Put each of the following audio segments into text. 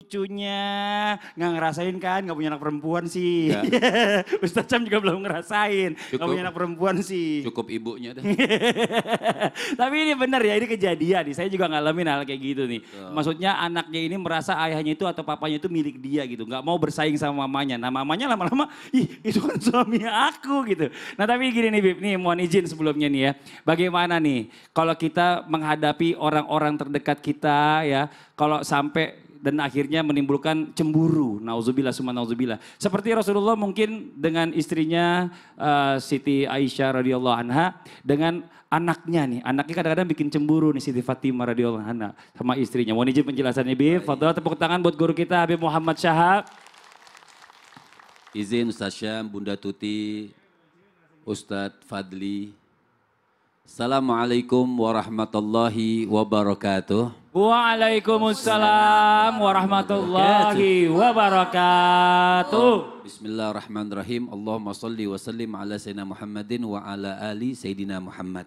lucunya. Nggak ngerasain kan, nggak punya anak perempuan sih. Nggak. Ustadz Syam juga belum ngerasain, nggak Cukup. punya anak perempuan sih. Cukup ibunya dah. Tapi ini benar ya, ini kejadian nih. Saya juga ngalamin hal kayak gitu nih. Betul. Maksudnya anaknya ini merasa ayahnya itu atau papanya itu milik dia gitu. Nggak mau bersaing sama mamanya. Nah mamanya lama-lama, ih itu kan suami aku gitu. Nah tapi gini nih Bib, nih mohon izin sebelumnya nih ya. Bagaimana nih kalau kita menghadapi orang-orang terdekat kita ya. Kalau sampai dan akhirnya menimbulkan cemburu. Nauzubillah summa nauzubillah. Seperti Rasulullah mungkin dengan istrinya Siti Aisyah radhiyallahu anha dengan anaknya nih. Anaknya kadang-kadang bikin cemburu nih Siti Fatimah radhiyallahu anha sama istrinya. Mohon izin penjelasannya Bib. Fadhal tepuk tangan buat guru kita Habib Muhammad Syahab. Izin Ustaz Syam, Bunda Tuti, Ustadz Fadli. Assalamualaikum warahmatullahi wabarakatuh. Waalaikumsalam warahmatullahi wabarakatuh. Bismillahirrahmanirrahim. Allahumma salli wa sallim ala Sayyidina Muhammadin wa ala ali Sayyidina Muhammad.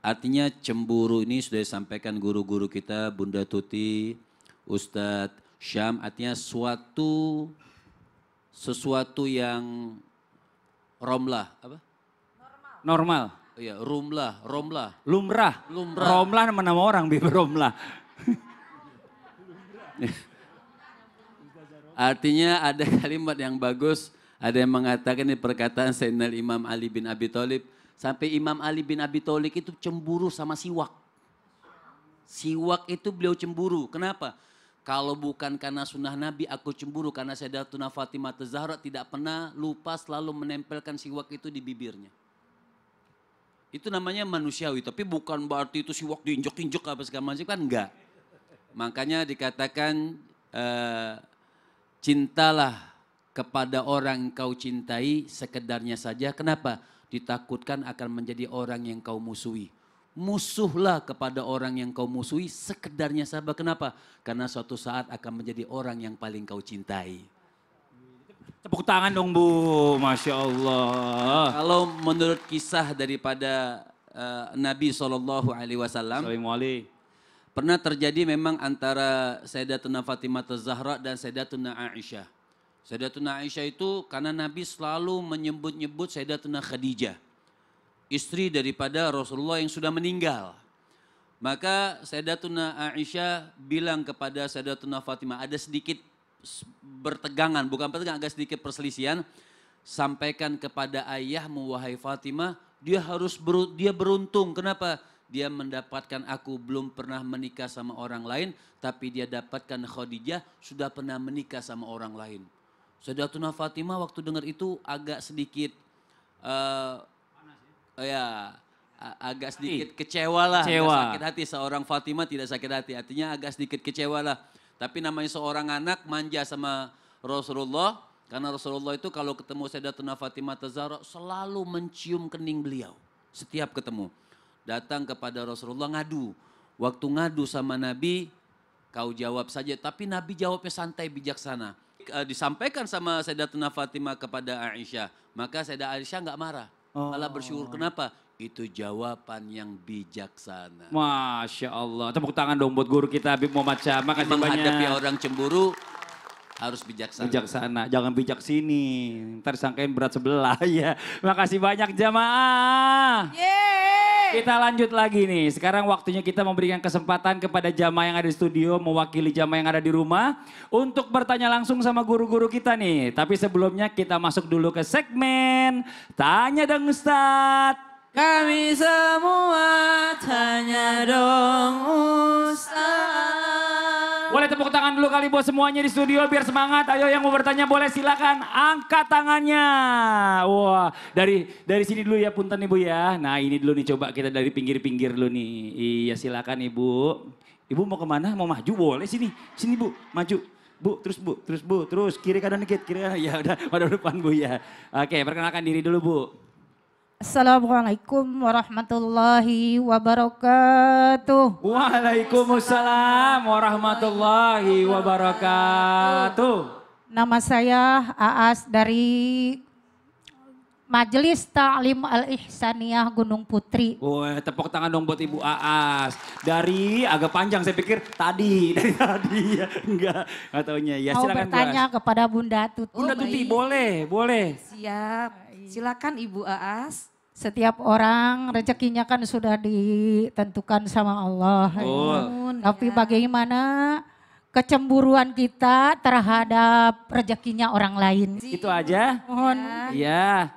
Artinya cemburu ini sudah disampaikan guru-guru kita, Bunda Tuti, Ustadz Syam. Artinya sesuatu yang romlah, apa? Normal. Ya, romlah. Lumrah. Lumrah. Romlah nama orang, Bib Romlah. Artinya ada kalimat yang bagus, ada yang mengatakan ini perkataan Sayyidina Imam Ali bin Abi Thalib. Sampai Imam Ali bin Abi Thalib itu cemburu sama siwak. Siwak itu beliau cemburu, kenapa? Kalau bukan karena sunnah Nabi aku cemburu karena Sayyidatuna Fatimah Az-Zahra tidak pernah lupa selalu menempelkan siwak itu di bibirnya. Itu namanya manusiawi, tapi bukan berarti itu siwak diinjek-injek apa segala macam kan enggak. Makanya dikatakan cintalah kepada orang yang kau cintai sekedarnya saja. Kenapa? Ditakutkan akan menjadi orang yang kau musuhi. Musuhlah kepada orang yang kau musuhi sekedarnya saja. Kenapa? Karena suatu saat akan menjadi orang yang paling kau cintai. Tepuk tangan dong Bu, Masya Allah. Kalau menurut kisah daripada Nabi SAW, Assalamualaikum. pernah terjadi memang antara Sayyidatuna Fatimah Az-Zahra dan Sayyidatuna Aisyah. Sayyidatuna Aisyah itu karena Nabi selalu menyebut-nyebut Sayyidatuna Khadijah, istri daripada Rasulullah yang sudah meninggal. Maka Sayyidatuna Aisyah bilang kepada Sayyidatuna Fatimah, ada sedikit bertegangan, bukan bertegangan, agak sedikit perselisihan. Sampaikan kepada ayahmu wahai Fatimah, dia beruntung. Kenapa? Dia mendapatkan aku belum pernah menikah sama orang lain, tapi dia dapatkan Khadijah sudah pernah menikah sama orang lain. Sayyidatuna Fatimah waktu dengar itu agak sedikit agak sedikit kecewa lah. Sakit hati, seorang Fatimah tidak sakit hati, artinya agak sedikit kecewa lah. Tapi namanya seorang anak manja sama Rasulullah. Karena Rasulullah itu kalau ketemu Sayyidatuna Fatimah Az-Zahra selalu mencium kening beliau. Setiap ketemu. Datang kepada Rasulullah ngadu. Waktu ngadu sama Nabi, kau jawab saja. Tapi Nabi jawabnya santai bijaksana. Disampaikan sama Sayyidatuna Fatimah kepada Aisyah. Maka Sayyidah Aisyah nggak marah. Malah bersyukur. Kenapa? Itu jawaban yang bijaksana. Masya Allah. Tepuk tangan dong buat guru kita Habib Muhammad Syahab. Makasih banyak. Menghadapi orang cemburu harus bijaksana. Bijaksana, jangan bijak sini. Ntar disangkain berat sebelah ya. Makasih banyak jamaah. Yeay. Kita lanjut lagi nih. Sekarang waktunya kita memberikan kesempatan kepada jamaah yang ada di studio, mewakili jamaah yang ada di rumah untuk bertanya langsung sama guru-guru kita nih. Tapi sebelumnya kita masuk dulu ke segmen Tanya Dong Ustadz. Kami semua tanya dong Ustaz. Boleh tepuk tangan dulu kali buat semuanya di studio biar semangat. Ayo yang mau bertanya boleh silakan angkat tangannya. Wah, dari sini dulu ya punten Ibu ya. Nah, ini dulu nih coba kita dari pinggir-pinggir dulu nih. Iya, silakan Ibu. Ibu mau kemana? Mau maju boleh sini. Sini Bu, maju. Terus kiri kanan dikit, kiri kanan. Ya udah, pada depan Bu ya. Oke, perkenalkan diri dulu Bu. Assalamualaikum warahmatullahi wabarakatuh. Waalaikumsalam warahmatullahi wabarakatuh. Nama saya Aas dari Majelis Ta'lim Al-Ihsaniyah Gunung Putri. Wah, tepuk tangan dong buat Ibu Aas. Dari agak panjang saya pikir dari tadi ya. Enggak taunya. Ya Mau silakan Bu bertanya Aas. kepada Bunda Tuti. Bunda Tuti baik. boleh. Siap. Silakan Ibu Aas. Setiap orang rezekinya kan sudah ditentukan sama Allah. Betul. Tapi bagaimana kecemburuan kita terhadap rezekinya orang lain? Itu aja. Mohon. Iya.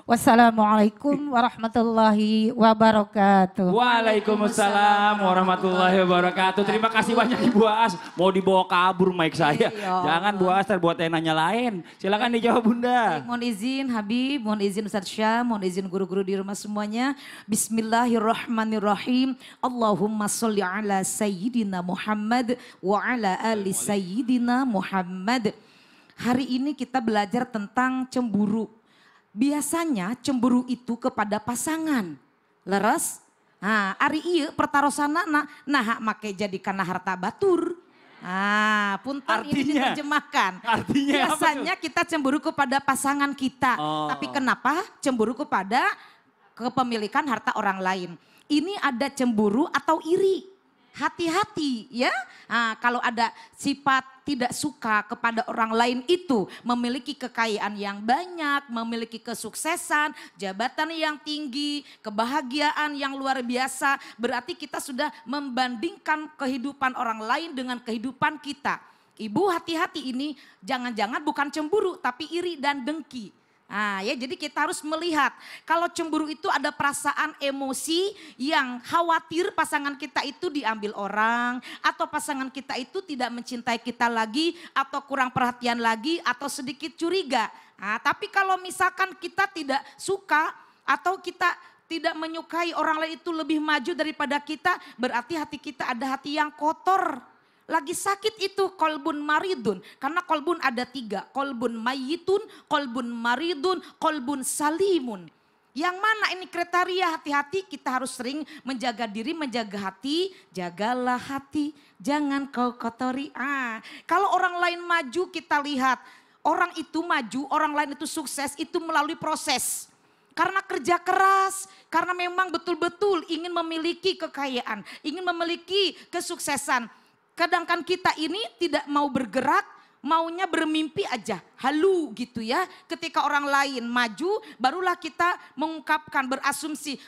Wassalamualaikum warahmatullahi wabarakatuh. Waalaikumsalam warahmatullahi wabarakatuh. Terima kasih banyak Ibu Aas. Mau dibawa kabur mic saya. Iya. Jangan Bu Aas terbuat nanya lain. Silakan dijawab Bunda. Mohon izin Habib, mohon izin Ustadz Syah, mohon izin guru-guru di rumah semuanya. Bismillahirrahmanirrahim. Allahumma sholli ala Sayyidina Muhammad wa ala ali Sayyidina Muhammad. Hari ini kita belajar tentang cemburu. Biasanya cemburu itu kepada pasangan. Leres? Nah, ari ieu pertarosana nah make jadi kana harta batur. Ah, punten ini Artinya? diterjemahkan. Artinya apa tuh? Biasanya kita cemburu kepada pasangan kita. Oh. Tapi kenapa cemburu kepada kepemilikan harta orang lain? Ini ada cemburu atau iri. Hati-hati ya. Nah, kalau ada sifat tidak suka kepada orang lain itu memiliki kekayaan yang banyak, memiliki kesuksesan, jabatan yang tinggi, kebahagiaan yang luar biasa, berarti kita sudah membandingkan kehidupan orang lain dengan kehidupan kita. Ibu hati-hati ini jangan-jangan bukan cemburu tapi iri dan dengki. Nah ya jadi kita harus melihat kalau cemburu itu ada perasaan emosi yang khawatir pasangan kita itu diambil orang atau pasangan kita itu tidak mencintai kita lagi atau kurang perhatian lagi atau sedikit curiga. Nah, tapi kalau misalkan kita tidak suka atau kita tidak menyukai orang lain itu lebih maju daripada kita, berarti hati kita ada hati yang kotor. Lagi sakit itu kolbun maridun. Karena kolbun ada 3. Kolbun mayitun, kolbun maridun, kolbun salimun. Yang mana ini kriteria hati-hati kita harus sering menjaga diri, menjaga hati. Jagalah hati, jangan kau kotori. Kalau orang lain maju kita lihat. Orang itu maju, orang lain itu sukses itu melalui proses. Karena kerja keras, karena memang betul-betul ingin memiliki kekayaan, ingin memiliki kesuksesan. Kadang-kadang kita ini tidak mau bergerak, maunya bermimpi aja, halu gitu ya. Ketika orang lain maju, barulah kita mengungkapkan, berasumsi,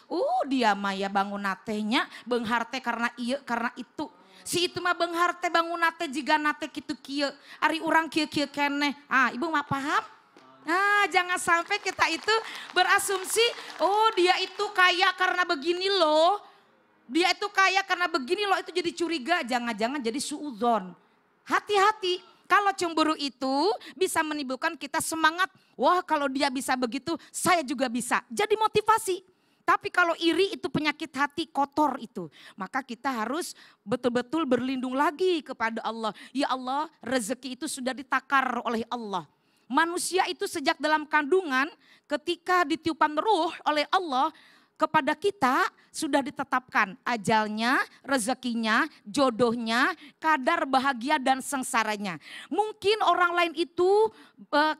dia mah ya bangun natenya, bengharte karena iya, karena itu. Si itu mah bengharte bangun nate jika nate gitu kieu, ari urang kieu-kieu keneh. Ibu mah paham? Nah jangan sampai kita itu berasumsi, dia itu kaya karena begini loh. Dia itu kaya karena begini loh, itu jadi curiga, jangan-jangan jadi suudzon. Hati-hati, kalau cemburu itu bisa menimbulkan kita semangat. Wah kalau dia bisa begitu, saya juga bisa. Jadi motivasi. Tapi kalau iri itu penyakit hati kotor itu. Maka kita harus betul-betul berlindung lagi kepada Allah. Ya Allah, rezeki itu sudah ditakar oleh Allah. Manusia itu sejak dalam kandungan ketika ditiupkan ruh oleh Allah, kepada kita sudah ditetapkan ajalnya, rezekinya, jodohnya, kadar bahagia dan sengsaranya. Mungkin orang lain itu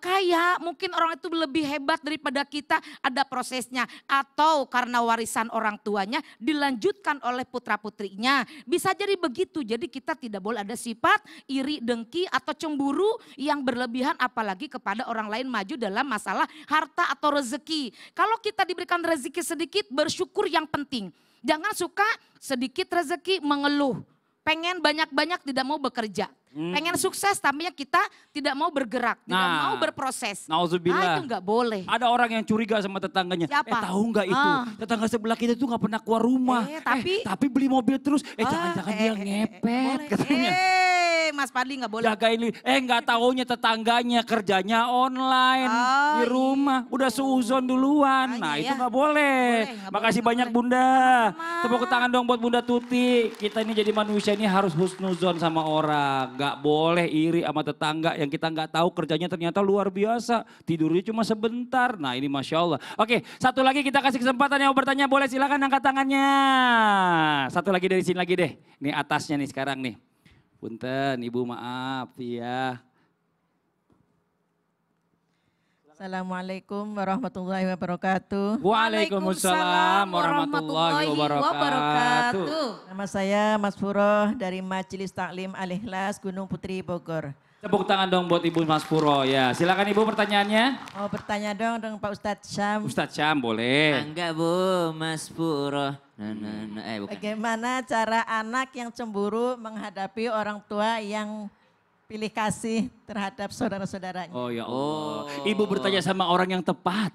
kaya, mungkin orang itu lebih hebat daripada kita, ada prosesnya. Atau karena warisan orang tuanya dilanjutkan oleh putra-putrinya. Bisa jadi begitu, jadi kita tidak boleh ada sifat iri, dengki atau cemburu yang berlebihan apalagi kepada orang lain maju dalam masalah harta atau rezeki. Kalau kita diberikan rezeki sedikit, bersyukur yang penting. Jangan suka sedikit rezeki mengeluh. Pengen banyak-banyak tidak mau bekerja. Pengen sukses tapi kita tidak mau bergerak. Tidak mau berproses. Nauzubillah. Itu gak boleh. Ada orang yang curiga sama tetangganya. Siapa? Tahu nggak itu? Tetangga sebelah kita tuh nggak pernah keluar rumah. Tapi beli mobil terus. Jangan-jangan dia ngepet katanya. Mas Padli gak boleh. Jagain nggak taunya tetangganya kerjanya online di rumah. Udah seuzon duluan. Nah itu nggak boleh. Makasih banyak Bunda. Tepuk tangan dong buat Bunda Tuti. Kita ini jadi manusia ini harus husnuzon sama orang. Gak boleh iri sama tetangga yang kita nggak tahu kerjanya ternyata luar biasa. Tidurnya cuma sebentar. Nah ini Masya Allah. Oke, satu lagi kita kasih kesempatan yang mau bertanya. Boleh silakan angkat tangannya. Satu lagi dari sini lagi deh. Nih atasnya nih sekarang nih. Punten Ibu maaf ya. Assalamualaikum warahmatullahi wabarakatuh. Waalaikumsalam warahmatullahi wabarakatuh. Nama saya Mas Furoh dari Majelis Taklim Al-Ikhlas Gunung Putri Bogor. Tepuk tangan dong buat Ibu Mas Puro ya. Silakan Ibu pertanyaannya. Mau bertanya dong dengan Pak Ustadz Syam. Ustadz Syam boleh. Enggak Bu, Mas Puro. Bukan. Bagaimana cara anak yang cemburu menghadapi orang tua yang pilih kasih terhadap saudara-saudaranya? Oh ya Allah. Ibu bertanya sama orang yang tepat.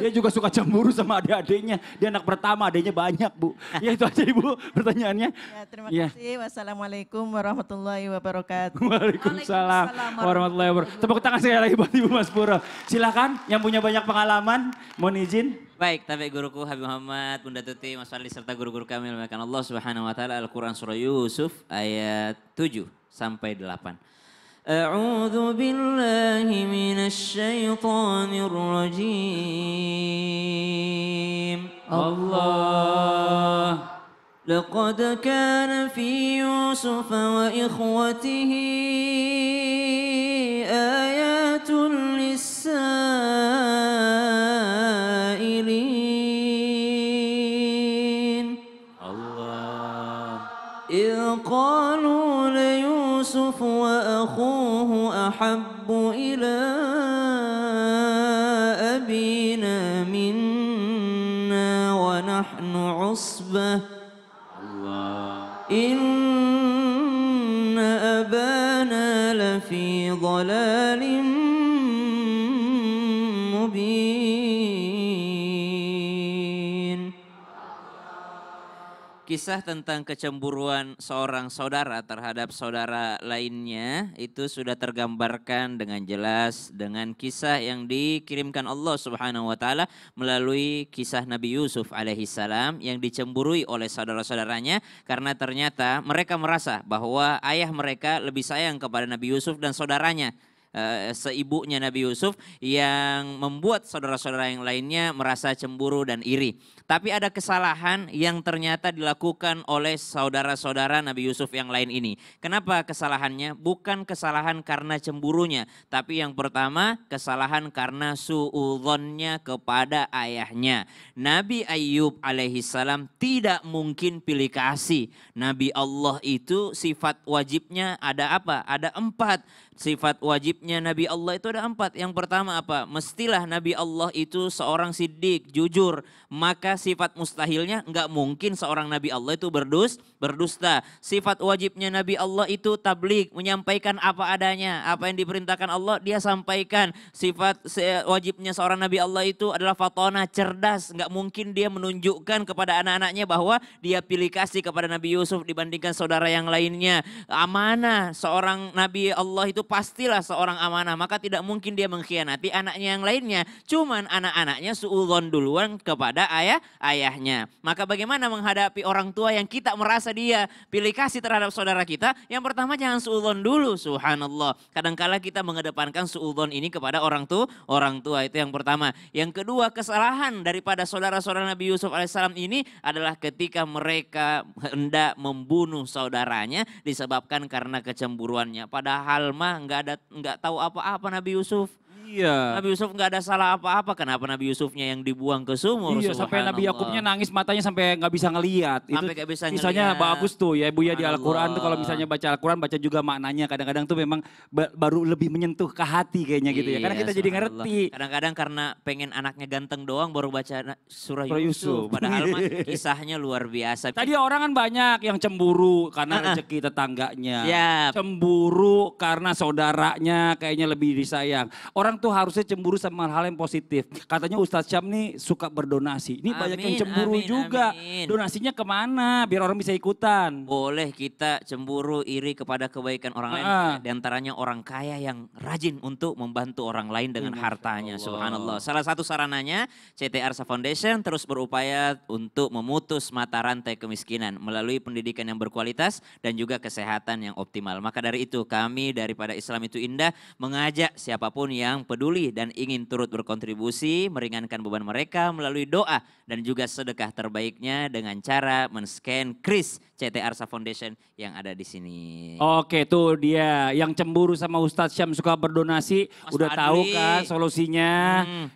Dia juga suka cemburu sama adik-adiknya. Dia anak pertama, adiknya banyak Bu. Ya itu aja Ibu pertanyaannya. Ya, terima Ya. kasih. Wassalamualaikum warahmatullahi wabarakatuh. Waalaikumsalam warahmatullahi wabarakatuh. Tepuk tangan sekali lagi buat Ibu Mas Puro. Silakan yang punya banyak pengalaman, mohon izin. Baik, tapi guruku Habib Muhammad, Bunda Tuti, Mas Fadli serta guru-guru kami melakukan Allah Subhanahu wa taala Al-Qur'an surah Yusuf ayat 7 sampai 8. A'udzu billahi minasy syaithanir rajim. Allah. لقد كان في يوسف وإخوته آيات للسائلين إذ قالوا ليوسف وأخوه أحب إلى أبينا منا ونحن عصبة إن أبانا لفي ضلال مبين. Kisah tentang kecemburuan seorang saudara terhadap saudara lainnya itu sudah tergambarkan dengan jelas dengan kisah yang dikirimkan Allah Subhanahu wa taala melalui kisah Nabi Yusuf alaihissalam yang dicemburui oleh saudara-saudaranya karena ternyata mereka merasa bahwa ayah mereka lebih sayang kepada Nabi Yusuf dan saudaranya. Seibunya Nabi Yusuf yang membuat saudara-saudara yang lainnya merasa cemburu dan iri. Tapi ada kesalahan yang ternyata dilakukan oleh saudara-saudara Nabi Yusuf yang lain ini. Kenapa kesalahannya? Bukan kesalahan karena cemburunya. Tapi yang pertama kesalahan karena suudzonnya kepada ayahnya. Nabi Ayub alaihissalam tidak mungkin pilih kasih. Nabi Allah itu sifat wajibnya ada apa? Ada 4. Sifat wajibnya Nabi Allah itu ada 4. Yang pertama apa? Mestilah Nabi Allah itu seorang siddiq, jujur. Maka sifat mustahilnya enggak mungkin seorang Nabi Allah itu berdusta. Sifat wajibnya Nabi Allah itu tabligh, menyampaikan apa adanya. Apa yang diperintahkan Allah dia sampaikan. Sifat wajibnya seorang Nabi Allah itu adalah fatona, cerdas. Enggak mungkin dia menunjukkan kepada anak-anaknya bahwa dia pilih kasih kepada Nabi Yusuf dibandingkan saudara yang lainnya. Amanah, seorang Nabi Allah itu pastilah seorang amanah, maka tidak mungkin dia mengkhianati anaknya yang lainnya. Cuman anak-anaknya suudzon duluan kepada ayahnya. Maka bagaimana menghadapi orang tua yang kita merasa dia pilih kasih terhadap saudara kita? Yang pertama jangan suudzon dulu, subhanallah. Kadangkala kita mengedepankan suudzon ini kepada orang tua itu yang pertama. Yang kedua kesalahan daripada saudara-saudara Nabi Yusuf alaihissalam ini adalah ketika mereka hendak membunuh saudaranya disebabkan karena kecemburuannya. Padahal nggak tahu apa-apa Nabi Yusuf. Iya. Nabi Yusuf nggak ada salah apa-apa. Kenapa Nabi Yusufnya yang dibuang ke sumur? Iya, sampai Nabi Yakubnya nangis matanya sampai nggak bisa ngelihat. Itu Sampai nggak bisa kisahnya ngelihat. bagus tuh ya Bu ya di Al-Quran tuh kalau Subhanallah. misalnya baca Al-Quran baca juga maknanya. Kadang-kadang tuh memang baru lebih menyentuh ke hati kayaknya gitu ya. Karena Iya, kita jadi subhanallah. ngerti. Kadang-kadang karena pengen anaknya ganteng doang baru baca surah Surah Yusuf. Yusuf. Padahal mah kisahnya luar biasa. Tadi orang kan banyak yang cemburu karena rezeki tetangganya. Siap. Cemburu karena saudaranya kayaknya lebih disayang. Orang tuh harusnya cemburu sama hal yang positif. Katanya Ustadz Syam nih suka berdonasi. Ini banyak yang Amin, cemburu amin, juga. amin. Donasinya kemana biar orang bisa ikutan. Boleh kita cemburu iri kepada kebaikan orang lain. Ah. Di antaranya orang kaya yang rajin untuk membantu orang lain dengan hartanya. Subhanallah. Salah satu sarananya CT Arsa Foundation terus berupaya untuk memutus mata rantai kemiskinan melalui pendidikan yang berkualitas dan juga kesehatan yang optimal. Maka dari itu kami daripada Islam itu Indah mengajak siapapun yang peduli dan ingin turut berkontribusi meringankan beban mereka melalui doa dan juga sedekah terbaiknya dengan cara men-scan kris CT Arsa Foundation yang ada di sini. Oke, tuh dia yang cemburu sama Ustadz Syam suka berdonasi, Mas udah Fadli. tahu kan solusinya.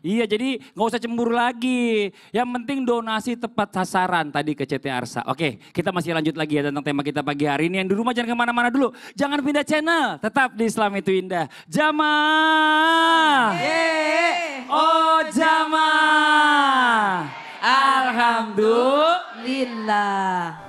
Iya, jadi nggak usah cemburu lagi. Yang penting donasi tepat sasaran tadi ke CT Arsa. Oke, kita masih lanjut lagi ya tentang tema kita pagi hari ini. Yang di rumah jangan kemana-mana dulu, jangan pindah channel, tetap di Islam itu Indah. Jamaah, oh jamaah, alhamdulillah. Lillah.